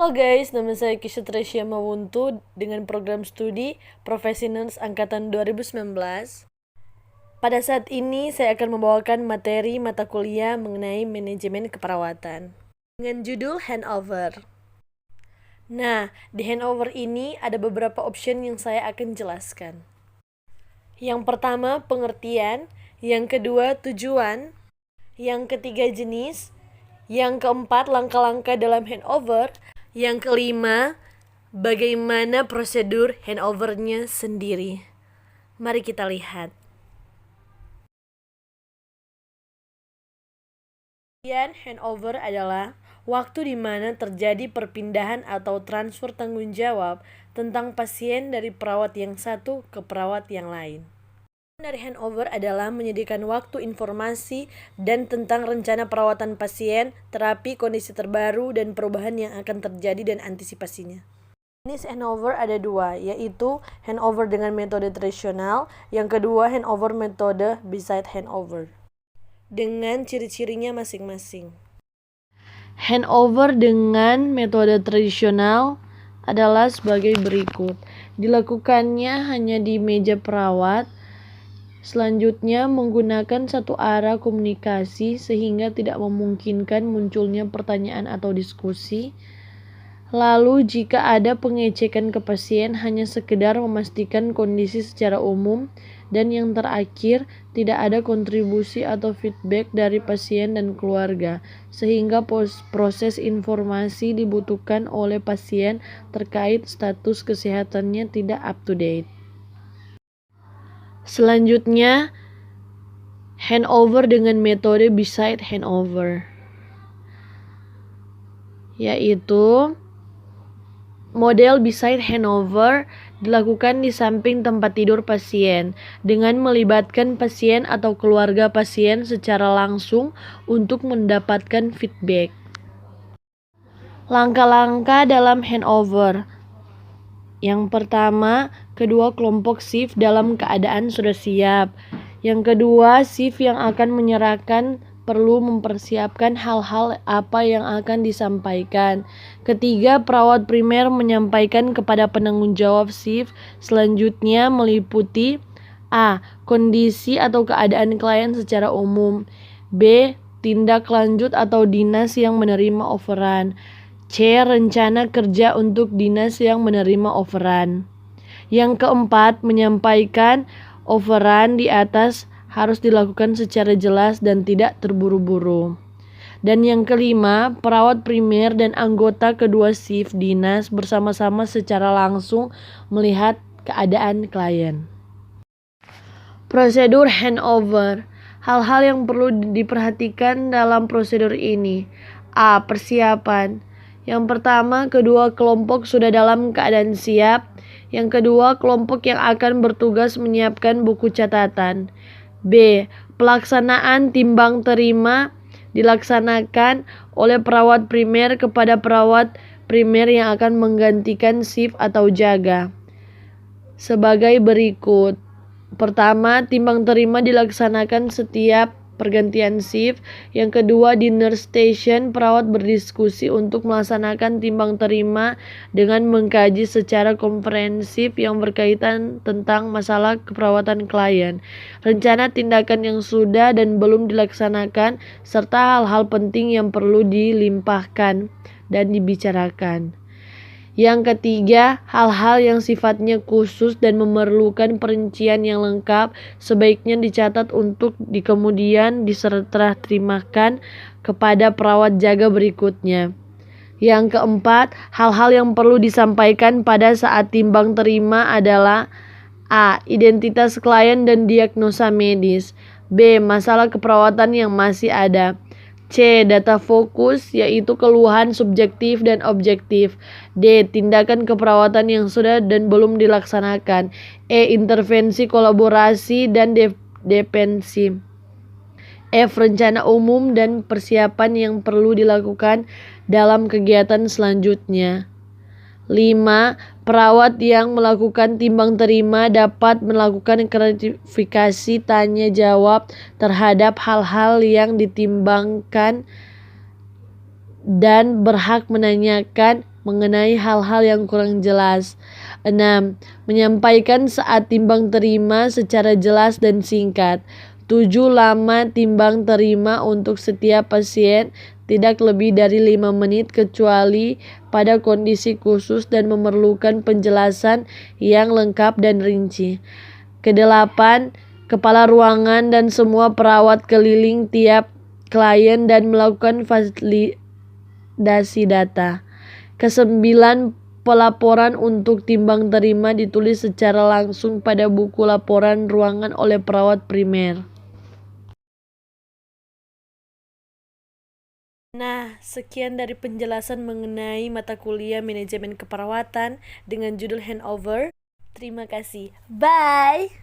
Halo guys, nama saya Kisha Tresya Mawuntu dengan program studi Profesi Nurse Angkatan 2019. Pada saat ini saya akan membawakan materi mata kuliah mengenai manajemen keperawatan dengan judul handover. Nah, di handover ini ada beberapa option yang saya akan jelaskan. Yang pertama, pengertian. Yang kedua, tujuan. Yang ketiga, jenis. Yang keempat, langkah-langkah dalam handover. Yang kelima, bagaimana prosedur handover-nya sendiri. Mari kita lihat. Kemudian handover adalah waktu di mana terjadi perpindahan atau transfer tanggung jawab tentang pasien dari perawat yang satu ke perawat yang lain. Dari handover adalah menyediakan waktu informasi dan tentang rencana perawatan pasien, terapi, kondisi terbaru, dan perubahan yang akan terjadi dan antisipasinya. Jenis handover ada dua, yaitu handover dengan metode tradisional, yang kedua handover metode beside handover. Dengan ciri-cirinya masing-masing. Handover dengan metode tradisional adalah sebagai berikut. Dilakukannya hanya di meja perawat. Selanjutnya, menggunakan satu arah komunikasi sehingga tidak memungkinkan munculnya pertanyaan atau diskusi. Lalu, jika ada pengecekan ke pasien, hanya sekedar memastikan kondisi secara umum. Dan yang terakhir, tidak ada kontribusi atau feedback dari pasien dan keluarga, sehingga proses informasi dibutuhkan oleh pasien terkait status kesehatannya tidak up to date. Selanjutnya, handover dengan metode beside handover, yaitu model beside handover dilakukan di samping tempat tidur pasien dengan melibatkan pasien atau keluarga pasien secara langsung untuk mendapatkan feedback. Langkah-langkah dalam handover. Yang pertama, kedua kelompok shift dalam keadaan sudah siap. Yang kedua, shift yang akan menyerahkan perlu mempersiapkan hal-hal apa yang akan disampaikan. Ketiga, perawat primer menyampaikan kepada penanggung jawab shift selanjutnya meliputi A. Kondisi atau keadaan klien secara umum. B. Tindak lanjut atau dinas yang menerima offeran. C. Rencana kerja untuk dinas yang menerima offeran. Yang keempat, menyampaikan offeran di atas harus dilakukan secara jelas dan tidak terburu-buru. Dan yang kelima, perawat primer dan anggota kedua shift dinas bersama-sama secara langsung melihat keadaan klien. Prosedur handover. Hal-hal yang perlu diperhatikan dalam prosedur ini. A. Persiapan. Yang pertama, kedua kelompok sudah dalam keadaan siap. Yang kedua, kelompok yang akan bertugas menyiapkan buku catatan. B. Pelaksanaan timbang terima dilaksanakan oleh perawat primer kepada perawat primer yang akan menggantikan shift atau jaga. Sebagai berikut. Pertama, timbang terima dilaksanakan setiap pergantian shift. Yang kedua, di nurse station, perawat berdiskusi untuk melaksanakan timbang terima dengan mengkaji secara komprehensif yang berkaitan tentang masalah keperawatan klien, rencana tindakan yang sudah dan belum dilaksanakan, serta hal-hal penting yang perlu dilimpahkan dan dibicarakan. Yang ketiga, hal-hal yang sifatnya khusus dan memerlukan perincian yang lengkap sebaiknya dicatat untuk kemudian diserah terimakan kepada perawat jaga berikutnya. Yang keempat, hal-hal yang perlu disampaikan pada saat timbang terima adalah A. Identitas klien dan diagnosa medis. B. Masalah keperawatan yang masih ada. C. Data fokus, yaitu keluhan subjektif dan objektif. D. Tindakan keperawatan yang sudah dan belum dilaksanakan. E. Intervensi kolaborasi dan depensi. F. Rencana umum dan persiapan yang perlu dilakukan dalam kegiatan selanjutnya. 5. Perawat yang melakukan timbang terima dapat melakukan klarifikasi tanya jawab terhadap hal-hal yang ditimbangkan dan berhak menanyakan mengenai hal-hal yang kurang jelas. 6. Menyampaikan saat timbang terima secara jelas dan singkat. 7. Lama timbang terima untuk setiap pasien tidak lebih dari 5 menit kecuali pada kondisi khusus dan memerlukan penjelasan yang lengkap dan rinci. Kedelapan, kepala ruangan dan semua perawat keliling tiap klien dan melakukan validasi data. Kesembilan, pelaporan untuk timbang terima ditulis secara langsung pada buku laporan ruangan oleh perawat primer. Nah, sekian dari penjelasan mengenai mata kuliah manajemen keperawatan dengan judul handover. Terima kasih. Bye!